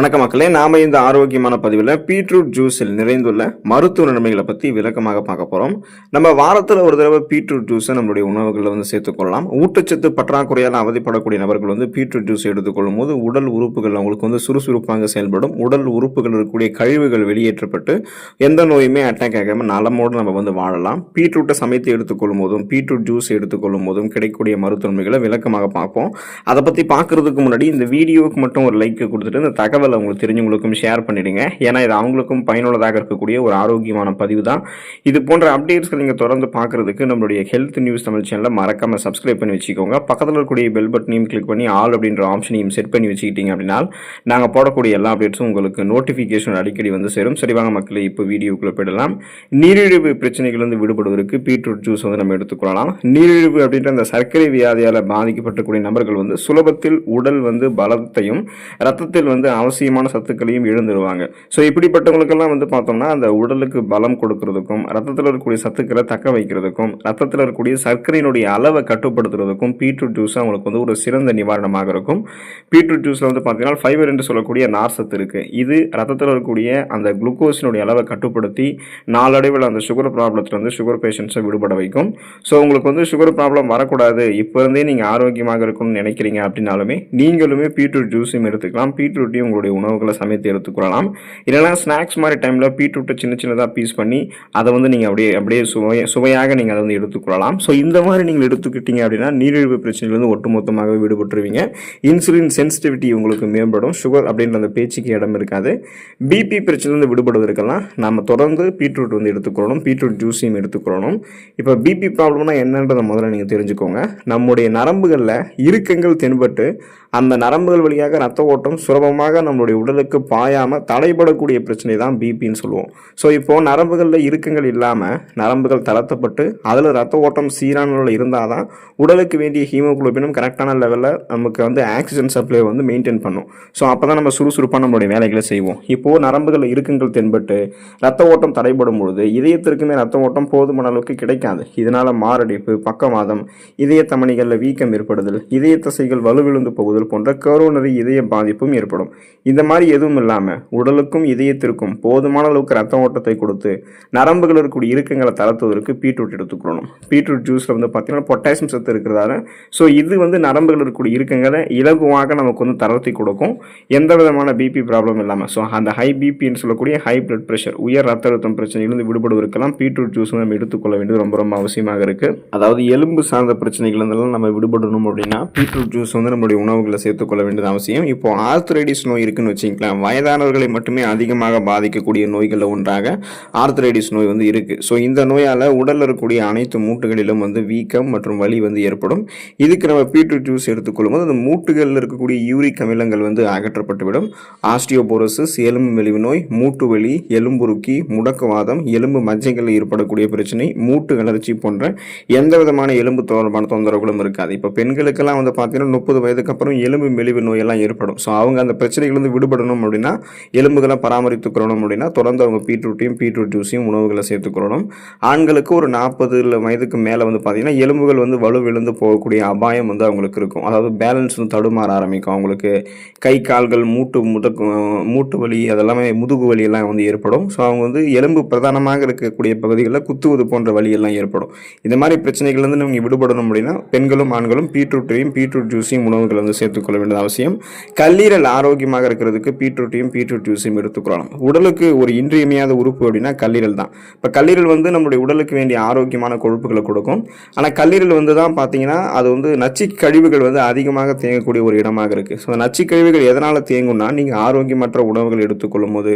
வணக்க மக்களே, நாம இந்த ஆரோக்கியமான பதிவில் பீட்ரூட் ஜூஸில் நிறைந்துள்ள மருத்துவ நன்மைகளை பற்றி விளக்கமாக பார்க்க போகிறோம். நம்ம வாரத்தில் ஒரு தடவை பீட்ரூட் ஜூஸை நம்மளுடைய உணவுகளில் சேர்த்துக்கொள்ளலாம். ஊட்டச்சத்து பற்றாக்குறையால் அவதிப்படக்கூடிய நபர்கள் பீட்ரூட் ஜூஸ் எடுத்துக்கொள்ளும் போது உடல் உறுப்புகள் அவங்களுக்கு சுறுசுறுப்பாக செயல்படும். உடல் உறுப்புகள் இருக்கக்கூடிய கழிவுகள் வெளியேற்றப்பட்டு எந்த நோயுமே அட்டாக் ஆகாமல் நலமோடு நம்ம வாழலாம். பீட்ரூட்டை சமைத்து எடுத்துக்கொள்ளும் போதும் பீட்ரூட் ஜூஸ் எடுத்துக்கொள்ளும் போதும் கிடைக்கக்கூடிய மருத்துவ நன்மைகளை விளக்கமாக பார்ப்போம். அதை பற்றி பார்க்கறதுக்கு முன்னாடி இந்த வீடியோவுக்கு மட்டும் ஒரு லைக் கொடுத்துட்டு இந்த தகவல் உங்களுக்கு தெரிஞ்சவங்களுக்கும் ஷேர் பண்ணிடுங்க. ஏன்னா இது அவங்களுக்கும் பயனுள்ளதாக இருக்கக்கூடிய ஒரு ஆரோக்கியமான பதிவு தான். இது போன்ற அப்டேட்ஸ்கள் நீங்கள் தொடர்ந்து பார்க்கறதுக்கு நம்மளுடைய ஹெல்த் நியூஸ் தமிழ் சேனலை மறக்காம சப்ஸ்கிரைப் பண்ணி வச்சுக்கோங்க. பக்கத்தில் இருக்கக்கூடிய பெல் பட்டனையும் கிளிக் பண்ணி ஆல் அப்படின்ற ஆப்ஷனையும் செட் பண்ணி வச்சுக்கிட்டீங்க அப்படின்னா நாங்கள் போடக்கூடிய எல்லா அப்டேட்ஸும் உங்களுக்கு நோட்டிஃபிகேஷன் அடிக்கடி சேரும். சரிவாங்க மக்களே, இப்போ வீடியோக்குள்ளே போயிடலாம். நீரிழிவு பிரச்சனைகள் விடுபடுவதற்கு பீட்ரூட் ஜூஸ் நம்ம எடுத்துக்கொள்ளலாம். நீரிழிவு அப்படின்ற அந்த சர்க்கரை வியாதியால் பாதிக்கப்பட்டக்கூடிய நபர்கள் சுலபத்தில் உடல் பலத்தையும் ரத்தத்தில் அவசியமான சத்துக்களையும் இழந்துருவாங்க. ஸோ இப்படிப்பட்டவங்களுக்கெல்லாம் பார்த்தோம்னா அந்த உடலுக்கு பலம் கொடுக்கறதுக்கும் ரத்தத்தில் இருக்கக்கூடிய சத்துக்களை தக்க வைக்கிறதுக்கும் ரத்தத்தில் இருக்கக்கூடிய சர்க்கரையினுடைய அளவை கட்டுப்படுத்துறதுக்கும் பீட்ரூட் ஜூஸ் அவங்களுக்கு ஒரு சிறந்த நிவாரணமாக இருக்கும். பீட்ரூட் ஜூஸில் பார்த்தீங்கன்னா ஃபைபர் என்று சொல்லக்கூடிய நார் சத்து இருக்குது. இது ரத்தத்தில் இருக்கக்கூடிய அந்த குளுக்கோஸினுடைய அளவை கட்டுப்படுத்தி நாளடைவில் அந்த சுகர் ப்ராப்ளத்தில் சுகர் பேஷண்ட்ஸை விடுபட வைக்கும். ஸோ உங்களுக்கு சுகர் ப்ராப்ளம் வரக்கூடாது, இப்போ இருந்தே நீங்கள் ஆரோக்கியமாக இருக்கணும்னு நினைக்கிறீங்க அப்படின்னாலுமே நீங்களுமே பீட்ரூட் ஜூஸையும் எடுத்துக்கலாம். பீட்ரூட்டையும் உங்களுடைய உணவுகளை சமைத்து எடுத்துக்கொள்ளலாம். இல்லைனா ஸ்நாக்ஸ் மாதிரி டைமில் பீட்ரூட்டை சின்ன சின்னதாக பீஸ் பண்ணி அதை நீங்கள் அப்படியே சுவையாக நீங்கள் அதை எடுத்துக்கொள்ளலாம். ஸோ இந்த மாதிரி நீங்கள் எடுத்துக்கிட்டீங்க அப்படின்னா நீரிழிவு பிரச்சனையிலிருந்து ஒட்டுமொத்தமாக விடுபட்டுருவீங்க. இன்சுலின் சென்சிட்டிவிட்டி உங்களுக்கு மேம்படும். சுகர் அப்படின்ற அந்த பேச்சுக்கு இடம் இருக்காது. பிபி பிரச்சனையிலிருந்து விடுபடுவதற்கெல்லாம் நம்ம தொடர்ந்து பீட்ரூட் எடுத்துக்கொள்ளணும். பீட்ரூட் ஜூஸையும் எடுத்துக்கொள்ளணும். இப்போ பிபி ப்ராப்ளம்னா என்னன்றதை முதல்ல நீங்கள் தெரிஞ்சுக்கோங்க. நம்முடைய நரம்புகளில் இறுக்கங்கள் தென்பட்டு அந்த நரம்புகள் வழியாக ரத்த ஓட்டம் சுலபமாக நம்மளுடைய உடலுக்கு பாயாமல் தடைபடக்கூடிய பிரச்சனை தான் பிபின்னு சொல்லுவோம். ஸோ இப்போது நரம்புகளில் இறுக்கங்கள் இல்லாமல் நரம்புகள் தளர்த்தப்பட்டு அதில் ரத்த ஓட்டம் சீரான நிலையில் இருந்தால் தான் உடலுக்கு வேண்டிய ஹீமோகுளோபினும் கரெக்டான லெவலில் நமக்கு ஆக்சிஜன் சப்ளை மெயின்டைன் பண்ணும். ஸோ அப்போ தான் நம்ம சுறுசுறுப்பாக நம்மளுடைய வேலைகளை செய்வோம். இப்போது நரம்புகளில் இறுக்கங்கள் தென்பட்டு ரத்த ஓட்டம் தடைபடும் பொழுது இதயத்திற்குமே ரத்த ஓட்டம் போதுமான அளவுக்கு கிடைக்காது. இதனால் மாரடைப்பு, பக்கவாதம், இதய தமனிகளில் வீக்கம் ஏற்படுதல், இதய தசைகள் வலுவிழுந்து போகுதல் போன்ற கரோனரி இதய பாதிப்பும் ஏற்படும். இந்த மாதிரி எதுவும் இல்லாமல் உடலுக்கும் இதயத்திற்கும் போதுமான அளவுக்கு ரத்த ஓட்டத்தை கொடுத்து நரம்புகள் இருக்கக்கூடிய இறுக்கங்களை தளர்த்துவதற்கு பீட்ரூட் எடுத்துக்கணும். பீட்ரூட் ஜூஸில் பார்த்தீங்கன்னா பொட்டாசியம் சத்து இருக்கிறதால ஸோ இது நரம்புகள் இருக்கக்கூடிய இறுக்கங்களை இலகுவாக நமக்கு தளர்த்தி கொடுக்கும். எந்த விதமான பிபி ப்ராப்ளம் இல்லாமல். ஸோ அந்த ஹை பிபின்னு சொல்லக்கூடிய ஹை பிளட் ப்ரெஷர், உயர் ரத்த அழுத்தம் பிரச்சனையிலிருந்து விடுபடுவதற்கெல்லாம் பீட்ரூட் ஜூஸ் நம்ம எடுத்துக்கொள்ள வேண்டியது ரொம்ப ரொம்ப அவசியமாக இருக்குது. அதாவது எலும்பு சார்ந்த பிரச்சனைகள் இருந்தாலும் நம்ம விடுபடணும் அப்படின்னா பீட்ரூட் ஜூஸ் நம்மளுடைய உணவுகளை சேர்த்துக்கொள்ள வேண்டியது அவசியம். இப்போ ஆர்த்ரைடிஸ் நோய் இருக்குன்னு வச்சுக்கலாம். வயதானவர்களை மட்டுமே அதிகமாக பாதிக்கக்கூடிய நோய்களில் ஒன்றாக ஆர்த்ரைடிஸ் நோய் இருக்கு. ஸோ இந்த நோயால் உடலில் இருக்கக்கூடிய அனைத்து மூட்டுகளிலும் வீக்கம் மற்றும் வலி ஏற்படும். இதுக்கு நம்ம பீட்ரூட் ஜூஸ் எடுத்துக்கொள்ளும் போது அந்த மூட்டுகளில் இருக்கக்கூடிய யூரிக் அமிலங்கள் அகற்றப்பட்டுவிடும். ஆஸ்டியோபோரோசிஸ், எலும்பு மெலிவு நோய், மூட்டு வலி, எலும்புருக்கி, முடக்குவாதம், எலும்பு மஜ்ஜைகளில் ஏற்படக்கூடிய பிரச்சனை, மூட்டு வளர்ச்சி போன்ற எந்த விதமான எலும்பு தொடர்பான தொந்தரவுகளும் இருக்காது. இப்போ பெண்களுக்கெல்லாம் பார்த்தீங்கன்னா 30 வயதுக்கு அப்புறம் எலும்பு மெலிவு நோயெல்லாம் ஏற்படும். ஸோ அவங்க அந்த பிரச்சனைகள் விடுபடணும் அப்படின்னா எலும்புகளை பராமரித்துக்கொள்ளணும் அப்படின்னா தொடர்ந்து அவங்க பீட்ரூட் ஜூஸையும் உணவுகளை சேர்த்துக்கொள்ளணும். ஆண்களுக்கு ஒரு 40 வயதுக்கு மேலே பார்த்தீங்கன்னா எலும்புகள் வலு விழுந்து போகக்கூடிய அபாயம் அவங்களுக்கு இருக்கும். அதாவது பேலன்ஸ் தடுமாற ஆரம்பிக்கும். அவங்களுக்கு கை கால்கள் மூட்டு வலி அதெல்லாமே முதுகு வலி எல்லாம் ஏற்படும். ஸோ அவங்க எலும்பு பிரதானமாக இருக்கக்கூடிய பகுதிகளில் குத்துவது போன்ற வலி எல்லாம் ஏற்படும். இந்த மாதிரி பிரச்சனைகள் நீங்கள் விடுபடணும் அப்படின்னா பெண்களும் ஆண்களும் பீட்ரூட் ஜூஸையும் உணவுகளை சேர்த்துக்கொள்ள வேண்டியது அவசியம். கல்லீரல் ஆரோக்கியமாக இருக்கிறதுக்கு பீட்ரூட் ஜூஸையும் எடுத்துக்கொள்ளலாம். உடலுக்கு ஒரு இன்றியமையாத உறுப்பு அப்படின்னா கல்லீரல் தான். இப்போ கல்லீரல் நம்முடைய உடலுக்கு வேண்டிய ஆரோக்கியமான கொழுப்புகளை கொடுக்கும். ஆனால் கல்லீரல் தான் பார்த்தீங்கன்னா அது நச்சு கழிவுகள் அதிகமாக தேங்கக்கூடிய ஒரு இடமாக இருக்குது. ஸோ நச்சு கழிவுகள் எதனால் தேங்கும்னா நீங்கள் ஆரோக்கியமற்ற உணவுகள் எடுத்துக்கொள்ளும் போது,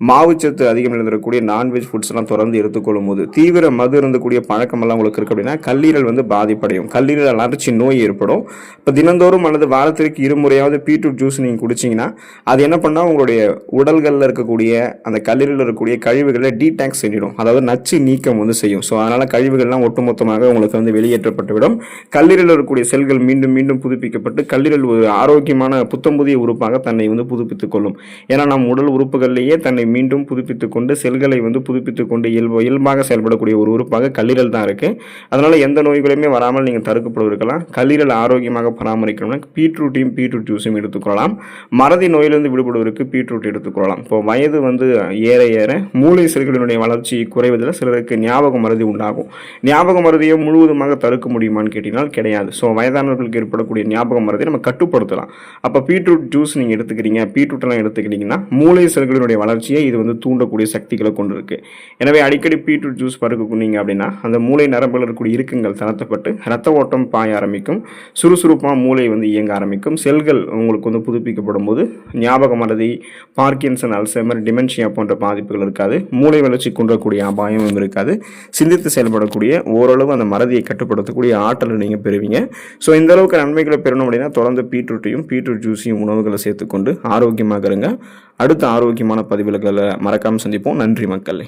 மாவுச்சத்து அதிகம் இருந்திருக்கக்கூடிய நான்வெஜ் ஃபுட்ஸ் எல்லாம் தொடர்ந்து எடுத்துக்கொள்ளும் போது, தீவிர மது இருந்தக்கூடிய பழக்கமெல்லாம் உங்களுக்கு இருக்கு அப்படின்னா கல்லீரல் பாதிப்படையும். கல்லீரல் அலர்ச்சி நோய் ஏற்படும். இப்போ தினந்தோறும் அல்லது வாரத்திற்கு 2 முறையாவது பீட்ரூட் ஜூஸ் நீங்கள் குடிச்சிங்கன்னா அது என்ன பண்ணால் உங்களுடைய உடல்களில் இருக்கக்கூடிய அந்த கல்லீரலில் இருக்கக்கூடிய கழிவுகளை டீடாக்ஸ் செஞ்சிடும். அதாவது நச்சு நீக்கம் செய்யும். ஸோ அதனால் கழிவுகள்லாம் ஒட்டுமொத்தமாக உங்களுக்கு வெளியேற்றப்பட்டுவிடும். கல்லீரலில் இருக்கக்கூடிய செல்கள் மீண்டும் மீண்டும் புதுப்பிக்கப்பட்டு கல்லீரல் ஒரு ஆரோக்கியமான புத்தம் புதிய உறுப்பாக தன்னை புதுப்பித்துக் கொள்ளும். ஏன்னா நம் உடல் உறுப்புகளிலேயே தன்னை மீண்டும் புதுப்பித்துக் கொண்டு செல்களை புதுப்பித்துக் கொண்டு இயல்பாக செயல்படக்கூடிய ஒரு உறுப்பாக கல்லீரல் தான் இருக்குது. அதனால் எந்த நோய்களையுமே வராமல் நீங்கள் தடுக்கப்படுவதற்கெல்லாம் கல்லீரல் ஆரோக்கியமாக பராமரிக்கணும்னா பீட்ரூட் ஜூஸையும் எடுத்துக்கொள்ளலாம். மறதி நோயில் நோயிலிருந்து விடுபடுவதற்கு பீட்ரூட் எடுத்துக்கொள்ளலாம். இப்போ வயது வந்து ஏற ஏற மூளை செல்களினுடைய வளர்ச்சி குறைவதில் சிலருக்கு ஞாபக மறதி உண்டாகும். ஞாபக மறதியை முழுவதுமாக தடுக்க முடியுமான்னு கேட்டிங்கன்னா கிடையாது. ஸோ வயதானவர்களுக்கு ஏற்படக்கூடிய ஞாபக மறதியை நம்ம கட்டுப்படுத்தலாம். அப்போ பீட்ரூட் ஜூஸ் நீங்கள் எடுத்துக்கிறீங்க, பீட்ரூட்டெல்லாம் எடுத்துக்கிட்டிங்கன்னா மூளை செல்களினுடைய வளர்ச்சியை இது வந்து தூண்டக்கூடிய சக்திகளை கொண்டு இருக்கு. எனவே அடிக்கடி பீட்ரூட் ஜூஸ் பருகுனீங்க அப்படின்னா அந்த மூளை நரம்பில் இருக்கக்கூடிய இறுக்கங்கள் தளர்த்தப்பட்டு ரத்த ஓட்டம் பாய ஆரம்பிக்கும். சுறுசுறுப்பாக மூளை வந்து இயங்க ஆரம்பிக்கும். செல்கள் உங்களுக்கு வந்து புதுப்பிக்கப்படும் போது ஞாபக மறதி, பார்க்கின்சன், அல்சைமர், டிமென்ஷியா போன்ற பாதிப்புகள் இருக்காது. மூளை வளர்ச்சி குன்றக்கூடிய அபாயமும் இருக்காது. சிந்தித்து செயல்படக்கூடிய ஓரளவு அந்த மறதியை கட்டுப்படுத்தக்கூடிய ஆற்றலை நீங்கள் பெறுவீங்க. ஸோ இந்த அளவுக்கு நன்மைகளை பெறணும் அப்படின்னா தொடர்ந்து பீட்ரூட்டையும் பீட்ரூட் ஜூஸையும் உணவுகளை சேர்த்துக்கொண்டு ஆரோக்கியமாக இருங்க. அடுத்த ஆரோக்கியமான பதிவுகளை மறக்காமல் சந்திப்போம். நன்றி மக்களே.